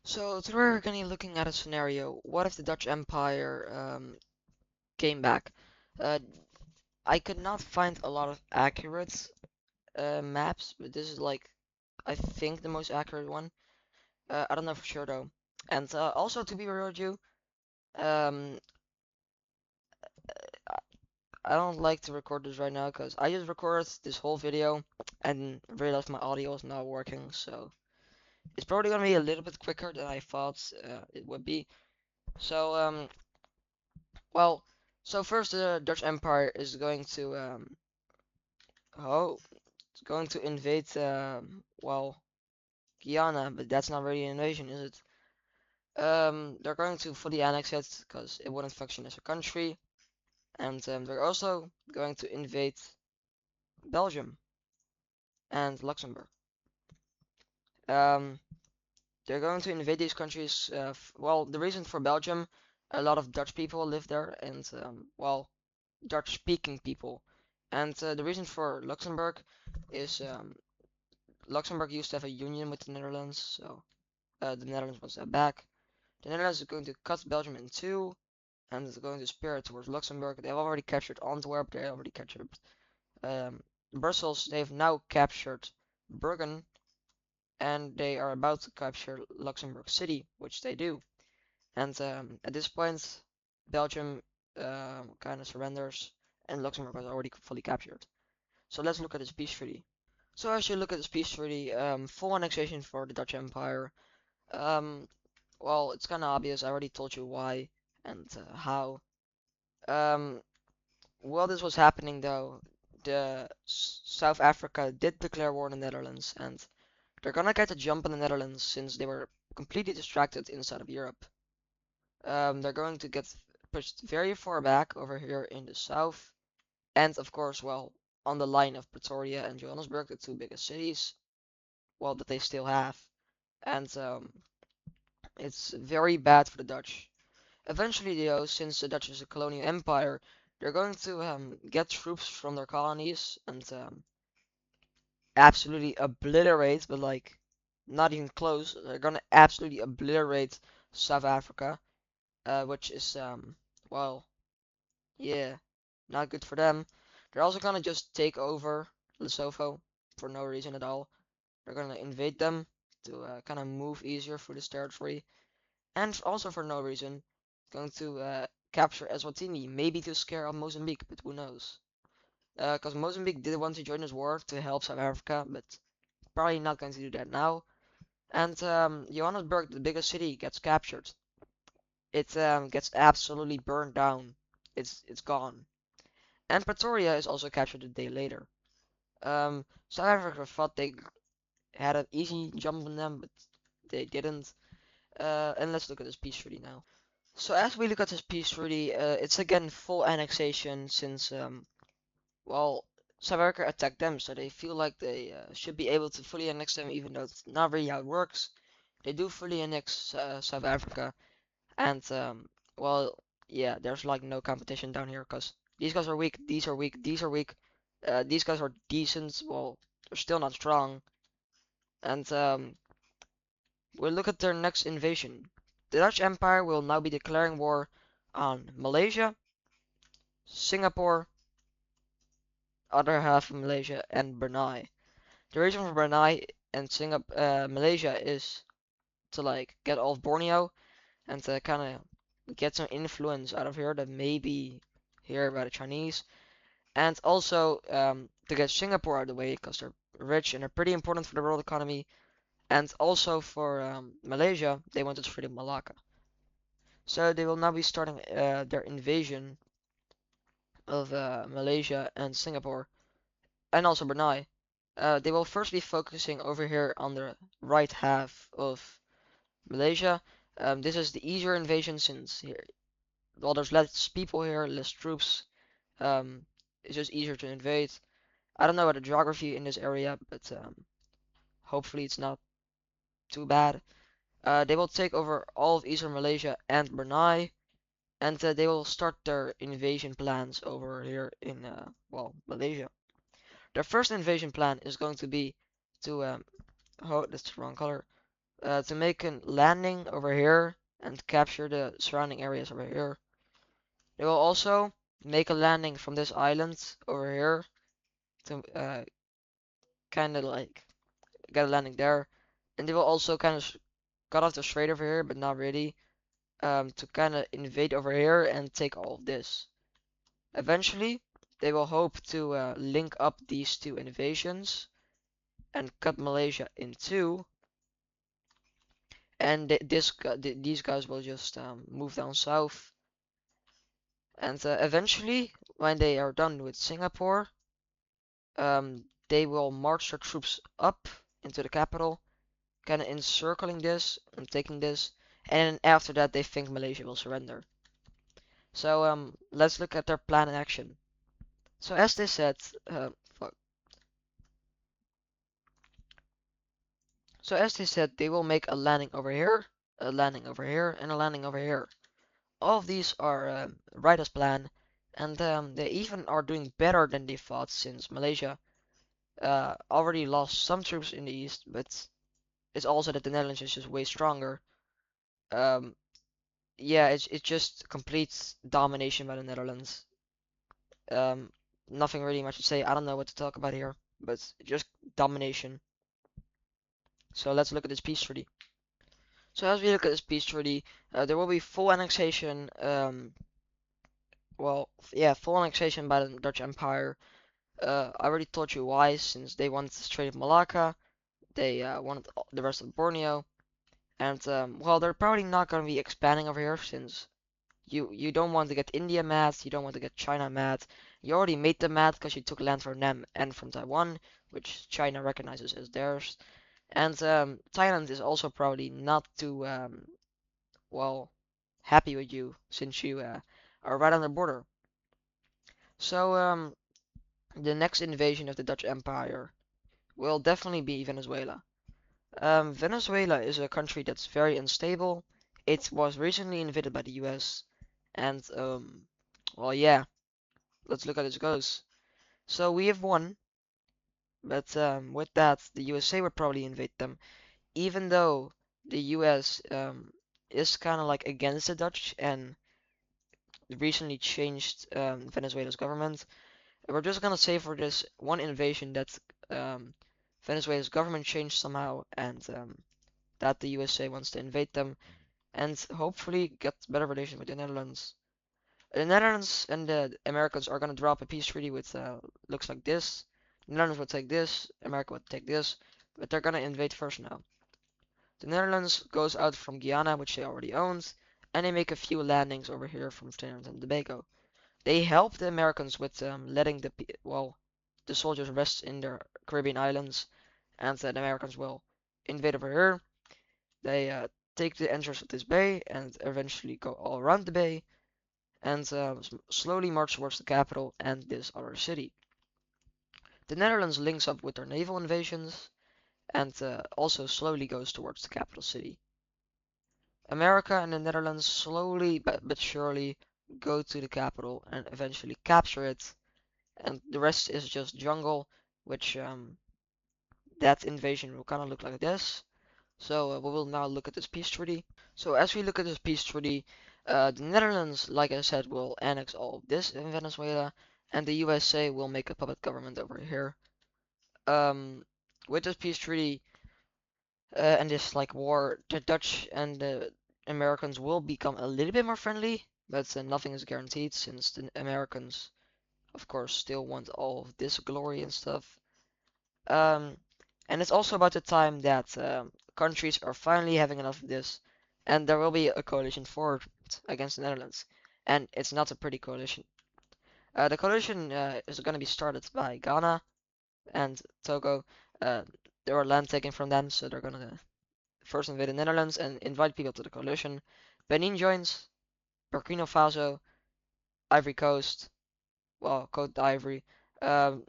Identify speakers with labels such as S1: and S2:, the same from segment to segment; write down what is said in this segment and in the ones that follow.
S1: So today we're gonna be looking at a scenario. What if the Dutch Empire came back? Uh, I could not find a lot of accurate maps, but this is like I think the most accurate one. I don't know for sure though. And also to be real with you, um, I I don't like to record this right now because I just recorded this whole video and realized my audio is not working. So it's probably gonna be a little bit quicker than I thought it would be. So well, so first the Dutch Empire is going to it's going to invade well Guyana, but that's not really an invasion, is it? They're going to fully annex it because it wouldn't function as a country, and they're also going to invade Belgium and Luxembourg. Um, they're going to invade these countries. Well, the reason for Belgium, a lot of Dutch people live there, and well, Dutch-speaking people. And the reason for Luxembourg is Luxembourg used to have a union with the Netherlands, so the Netherlands wants that back. The Netherlands is going to cut Belgium in two, and is going to spear it towards Luxembourg. They've already captured Antwerp, they already captured um, Brussels, they've now captured Bergen, and they are about to capture Luxembourg City, which they do. And at this point, Belgium kind of surrenders, and Luxembourg was already fully captured. So let's look at this peace treaty. So as you look at this peace treaty, full annexation for the Dutch Empire. Um, well, it's kind of obvious. I already told you why and how. Um, while this was happening, though, the South Africa did declare war on the Netherlands, and they're gonna get a jump on the Netherlands since they were completely distracted inside of Europe. They're going to get pushed very far back over here in the south, and of course, well, on the line of Pretoria and Johannesburg, the two biggest cities, well, that they still have, and it's very bad for the Dutch. Eventually, though, since the Dutch is a colonial empire, they're going to get troops from their colonies and absolutely obliterate, but like not even close. They're gonna absolutely obliterate South Africa, which is well, yeah, not good for them. They're also gonna just take over Lesotho for no reason at all. They're gonna invade them to kind of move easier through this territory, and also for no reason, going to capture Eswatini, maybe to scare off Mozambique, but who knows? Because Mozambique did want to join this war to help South Africa, but probably not going to do that now. And Johannesburg, the biggest city, gets captured. It gets absolutely burned down. It's gone. And Pretoria is also captured a day later. South Africa thought they had an easy jump on them, but they didn't. And let's look at this peace treaty now. So as we look at this peace treaty, it's again full annexation since well, South Africa attacked them, so they feel like they should be able to fully annex them, even though it's not really how it works. They do fully annex South Africa, and well, yeah, there's like no competition down here because these guys are weak, these are weak, these are weak. These guys are decent, well, they're still not strong. And we'll look at their next invasion. The Dutch Empire will now be declaring war on Malaysia, Singapore, other half of Malaysia, and Brunei. The reason for Brunei and Malaysia is to like get off Borneo and to kind of get some influence out of here that may be here by the Chinese, and also to get Singapore out of the way because they're rich and they're pretty important for the world economy, and also for Malaysia, they wanted freedom Malacca. So they will now be starting their invasion of Malaysia and Singapore, and also Brunei. They will first be focusing over here on the right half of Malaysia. This is the easier invasion since here, well, there's less people here, less troops. It's just easier to invade. I don't know about the geography in this area, but hopefully it's not too bad. They will take over all of eastern Malaysia and Brunei, and they will start their invasion plans over here in well, Malaysia. Their first invasion plan is going to be to oh, that's the wrong color. to make a landing over here and capture the surrounding areas over here. They will also make a landing from this island over here to kind of like get a landing there. And they will also kind of cut off the strait over here, but not really, to kind of invade over here and take all of this. Eventually, they will hope to link up these two invasions and cut Malaysia in two. And these guys will just move down south. And eventually, when they are done with Singapore, they will march their troops up into the capital, kind of encircling this and taking this. And after that, they think Malaysia will surrender. So let's look at their plan in action. So as they said, fuck. So as they said, they will make a landing over here, a landing over here, and a landing over here. All of these are right as planned, and they even are doing better than they thought since Malaysia already lost some troops in the east, but it's also that the Netherlands is just way stronger. Um, yeah, it's just complete domination by the Netherlands. Um, Nothing really much to say. I don't know what to talk about here, but just domination. So let's look at this peace treaty. So as we look at this peace treaty, there will be full annexation. Well, yeah, full annexation by the Dutch Empire. I already told you why, since they wanted the Strait of Malacca, they wanted the rest of Borneo, and well, they're probably not going to be expanding over here, since you don't want to get India mad, you don't want to get China mad. You already made them mad because you took land from them and from Taiwan, which China recognizes as theirs. And Thailand is also probably not too well happy with you, since you are right on the border. So the next invasion of the Dutch Empire will definitely be Venezuela. Venezuela is a country that's very unstable. It was recently invaded by the US, and well, yeah, let's look how this goes. So we have won, but with that, the USA would probably invade them, even though the US is kind of like against the Dutch and recently changed Venezuela's government. We're just gonna say for this one invasion that um, Venezuela's government changed somehow, and that the USA wants to invade them and hopefully get better relations with the Netherlands. The Netherlands and the Americans are gonna drop a peace treaty with looks like this. The Netherlands will take this, America will take this, but they're gonna invade first now. The Netherlands goes out from Guyana, which they already owns, and they make a few landings over here from Trinidad and Tobago. They help the Americans with letting well, the soldiers rest in their Caribbean islands, and the Americans will invade over here. They take the entrance of this bay and eventually go all around the bay and slowly march towards the capital and this other city. The Netherlands links up with their naval invasions and also slowly goes towards the capital city. America and the Netherlands slowly but surely go to the capital and eventually capture it, and the rest is just jungle, which that invasion will kind of look like this. So we will now look at this peace treaty. So as we look at this peace treaty, the Netherlands, like I said, will annex all of this in Venezuela, and the USA will make a puppet government over here. Um, with this peace treaty and this like war, the Dutch and the Americans will become a little bit more friendly, but nothing is guaranteed since the Americans, of course, still want all of this glory and stuff. Um, and it's also about the time that countries are finally having enough of this, and there will be a coalition formed against the Netherlands. And it's not a pretty coalition. The coalition is going to be started by Ghana and Togo. Uh, there are land taken from them, so they're going to first invade the Netherlands and invite people to the coalition. Benin joins, Burkina Faso, Ivory Coast, well, Cote d'Ivory,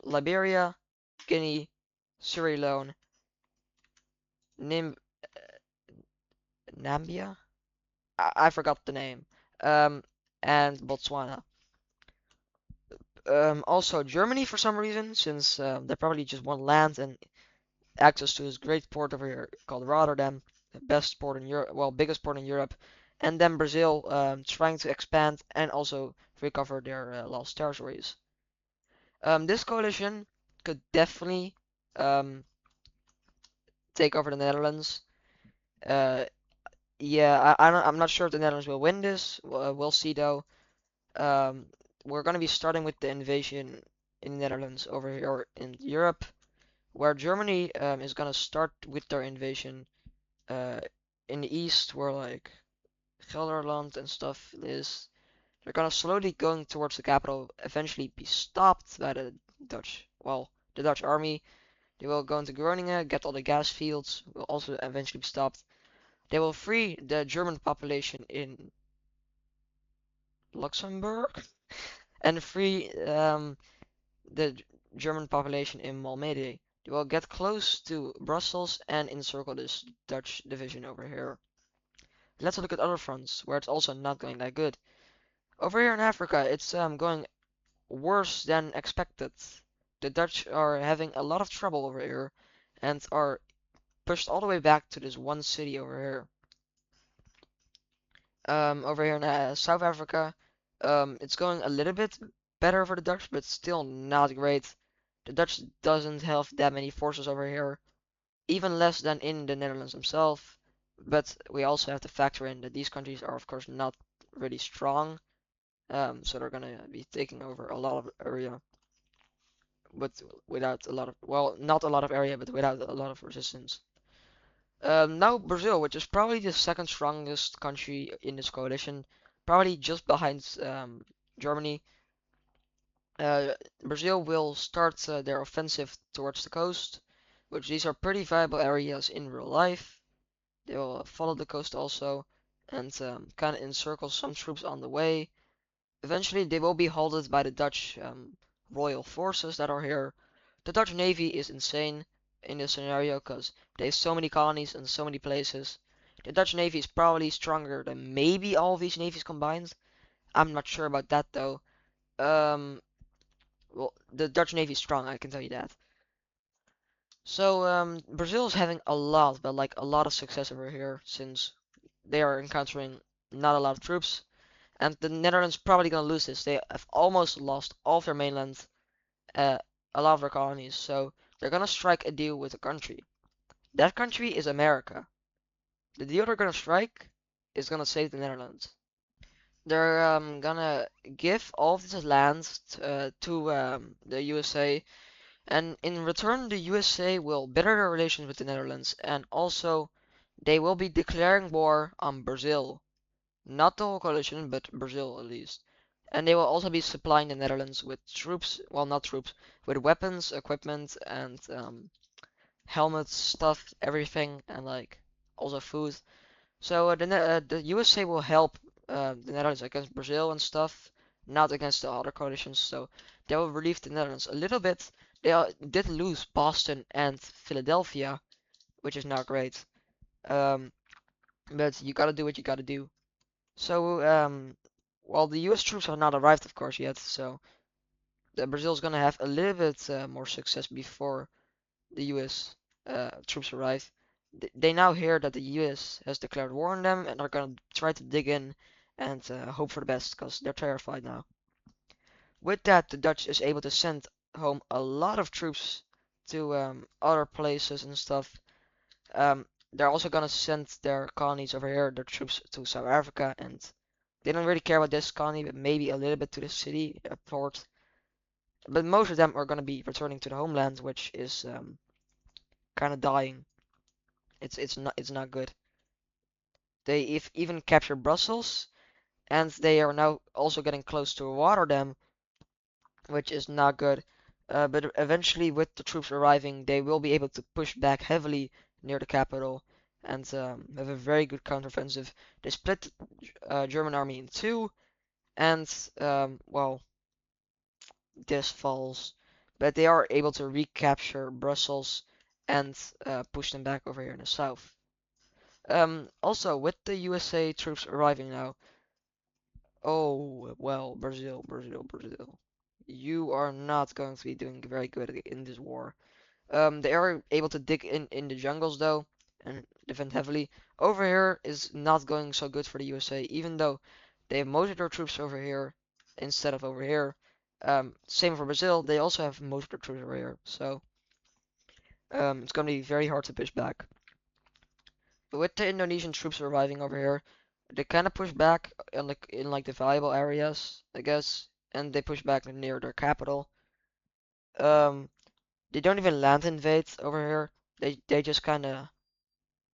S1: Liberia, Guinea, Sierra Leone, Nim Nambia? I forgot the name. Um, and Botswana. Also Germany for some reason, since they probably just want land and access to this great port over here called Rotterdam. best port in Europe, well, biggest port in Europe, and then Brazil trying to expand and also recover their lost territories. This coalition could definitely um, take over the Netherlands. Uh, yeah, I'm not sure if the Netherlands will win this. We'll see though. Um, we're gonna be starting with the invasion in the Netherlands over here in Europe, where Germany is gonna start with their invasion uh, in the east, where like Gelderland and stuff is. They're gonna slowly going towards the capital, eventually be stopped by the Dutch. Well, the Dutch army. They will go into Groningen, get all the gas fields, will also eventually be stopped. They will free the German population in Luxembourg and free the German population in Malmedy. They will get close to Brussels and encircle this Dutch division over here. Let's look at other fronts where it's also not going that good. Over here in Africa, it's going worse than expected. The Dutch are having a lot of trouble over here and are pushed all the way back to this one city over here. Over here in South Africa, it's going a little bit better for the Dutch, but still not great. The Dutch doesn't have that many forces over here, even less than in the Netherlands themselves. But we also have to factor in that these countries are, of course, not really strong. So they're gonna be taking over a lot of area, but without a lot of, well, not a lot of area, but without a lot of resistance. Now Brazil, which is probably the second strongest country in this coalition, probably just behind Germany. Brazil will start their offensive towards the coast, which these are pretty viable areas in real life. They will follow the coast also and kind of encircle some troops on the way. Eventually, they will be halted by the Dutch royal forces that are here. The Dutch Navy is insane in this scenario because they have so many colonies and so many places. The Dutch Navy is probably stronger than maybe all of these navies combined. I'm not sure about that though. Um, well, the Dutch Navy is strong, I can tell you that. So, Brazil is having a lot, but like a lot of success over here since they are encountering not a lot of troops. And the Netherlands probably gonna lose this. They have almost lost all of their mainland, uh, a lot of their colonies. So they're gonna strike a deal with a country. That country is America. The deal they're gonna strike is gonna save the Netherlands. They're gonna give all of this land to the USA, and in return, the USA will better their relations with the Netherlands, and also they will be declaring war on Brazil. Not the whole coalition, but Brazil at least. And they will also be supplying the Netherlands with troops, well, not troops, with weapons, equipment, and helmets, stuff, everything, and like also food. So the USA will help the Netherlands against Brazil and stuff, not against the other coalitions. So they will relieve the Netherlands a little bit. They did lose Boston and Philadelphia, which is not great. Um, but you gotta do what you gotta do. So, well, the US troops have not arrived, of course, yet, so Brazil's gonna have a little bit more success before the US troops arrive. They now hear that the US has declared war on them and are gonna try to dig in and hope for the best, because they're terrified now. With that, the Dutch is able to send home a lot of troops to other places and stuff. They're also gonna send their colonies over here, their troops to South Africa, and they don't really care about this colony, but maybe a little bit to the city, a port. But most of them are gonna be returning to the homeland, which is kind of dying. It's not good. They if even captured Brussels, and they are now also getting close to Rotterdam, which is not good. But eventually, with the troops arriving, they will be able to push back heavily near the capital and have a very good counteroffensive. They split the German army in two, and well, this falls, but they are able to recapture Brussels and push them back over here in the south. Also, with the USA troops arriving now, oh well, Brazil, Brazil, Brazil. You are not going to be doing very good in this war. They are able to dig in the jungles though, and defend heavily. Over here is not going so good for the USA, even though they have most of their troops over here instead of over here. Same for Brazil, they also have most of their troops over here, so it's going to be very hard to push back. But with the Indonesian troops arriving over here, they kind of push back in like the valuable areas, I guess, and they push back near their capital. Um, they don't even land invade over here. They just kind of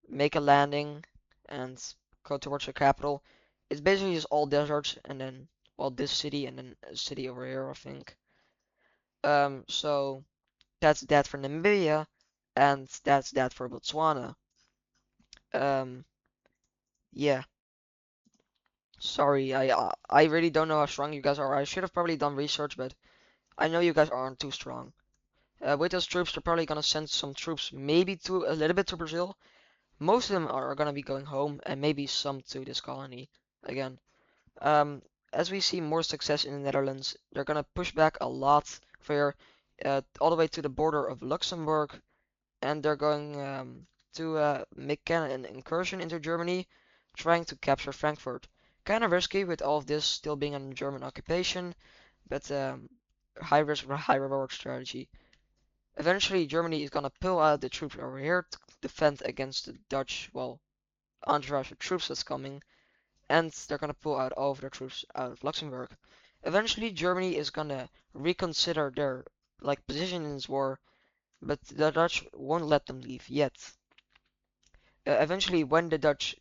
S1: make a landing and go towards the capital. It's basically just all deserts and then well this city and then a city over here I think. So that's that for Namibia and that's that for Botswana. Um, yeah. Sorry, I really don't know how strong you guys are. I should have probably done research, but I know you guys aren't too strong. With those troops, they're probably gonna send some troops, maybe to a little bit to Brazil. Most of them are gonna be going home, and maybe some to this colony again. Um, as we see more success in the Netherlands, they're gonna push back a lot for all the way to the border of Luxembourg, and they're going to make an incursion into Germany, trying to capture Frankfurt. Kind of risky with all of this still being under German occupation, but high risk, high reward strategy. Eventually, Germany is gonna pull out the troops over here to defend against the Dutch, well, entourage of troops that's coming, and they're gonna pull out all of their troops out of Luxembourg. Eventually, Germany is gonna reconsider their like position in this war, but the Dutch won't let them leave yet. Eventually, when the Dutch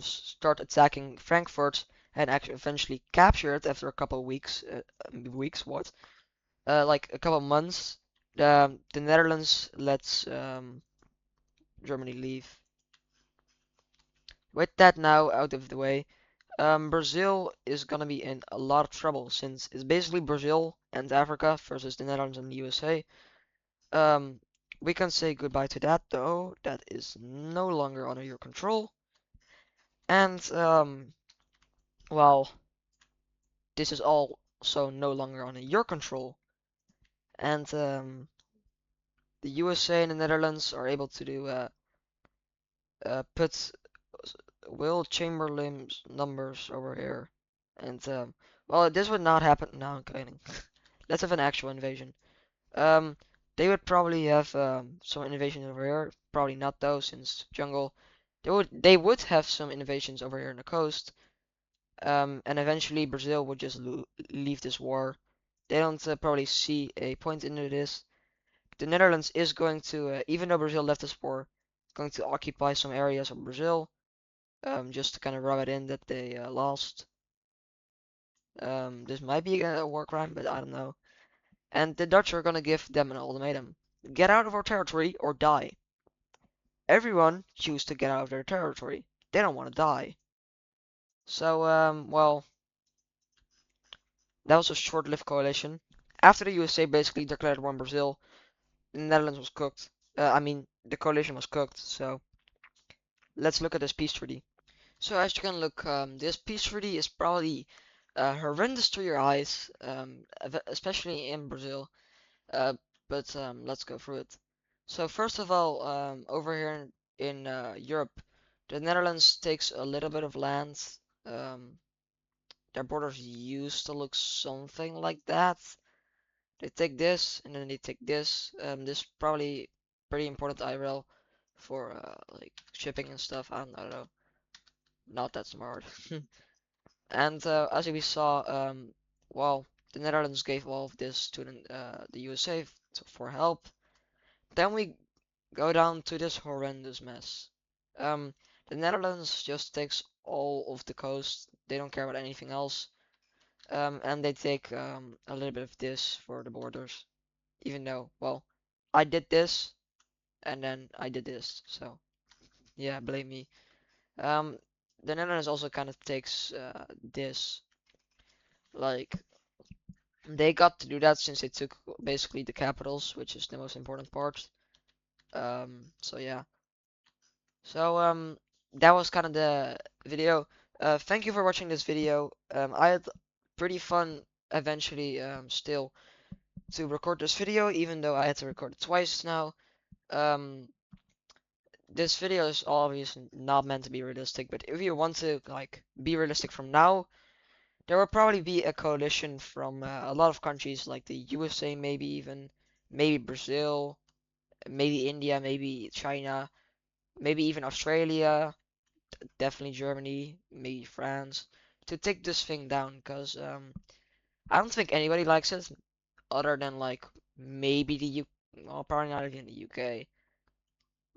S1: start attacking Frankfurt and actually eventually capture it after a couple of weeks, like a couple of months, the Netherlands lets Germany leave. With that now out of the way, Brazil is gonna be in a lot of trouble since it's basically Brazil and Africa versus the Netherlands and the USA. Um, we can say goodbye to that though. That is no longer under your control. And well, this is also no longer under your control. And the USA and the Netherlands are able to do put Will Chamberlain's numbers over here. And well, this would not happen. No, I'm kidding. Let's have an actual invasion. Um, they would probably have some invasions over here. Probably not though, since jungle. They would have some invasions over here on the coast. And eventually Brazil would just leave this war. They don't probably see a point into this. The Netherlands is going to, even though Brazil left this war, going to occupy some areas of Brazil, just to kind of rub it in that they lost. This might be a war crime, but I don't know. And the Dutch are gonna give them an ultimatum: get out of our territory or die. Everyone choose to get out of their territory. They don't want to die. So, well, that was a short-lived coalition. After the USA basically declared war on Brazil, the Netherlands was cooked. I mean, the coalition was cooked. So, let's look at this peace treaty. So, as you can look, this peace treaty is probably horrendous to your eyes, especially in Brazil. Uh, but let's go through it. So first of all, over here in Europe, the Netherlands takes a little bit of land. Um, their borders used to look something like that. They take this and then they take this. This probably pretty important IRL for like shipping and stuff. I don't know, not that smart. And as we saw, well, the Netherlands gave all of this to the USA for help. Then we go down to this horrendous mess. Um, the Netherlands just takes all of the coast. They don't care about anything else. And they take a little bit of this for the borders. Even though, well, I did this and then I did this. So yeah, blame me. Um, the Netherlands also kind of takes this. Like they got to do that since they took basically the capitals, which is the most important part. So yeah. So that was kind of the video. Thank you for watching this video. I had pretty fun eventually still to record this video, even though I had to record it twice now. Um, this video is obviously not meant to be realistic, but if you want to like be realistic from now, there will probably be a coalition from a lot of countries like the USA, maybe even, maybe Brazil, maybe India, maybe China, maybe even Australia, definitely Germany, maybe France, to take this thing down, because I don't think anybody likes it other than like maybe the U well, probably not even the UK.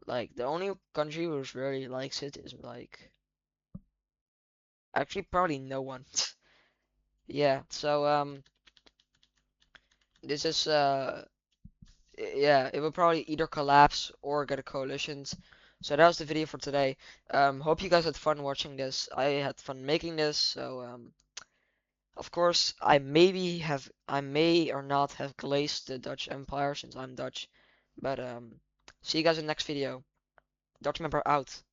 S1: Like the only country which really likes it is like actually probably no one. Yeah, so this is yeah, it will probably either collapse or get a coalitions. So that was the video for today. Hope you guys had fun watching this. I had fun making this, so of course I may or not have glazed the Dutch Empire since I'm Dutch. But see you guys in the next video. Dutch Member out.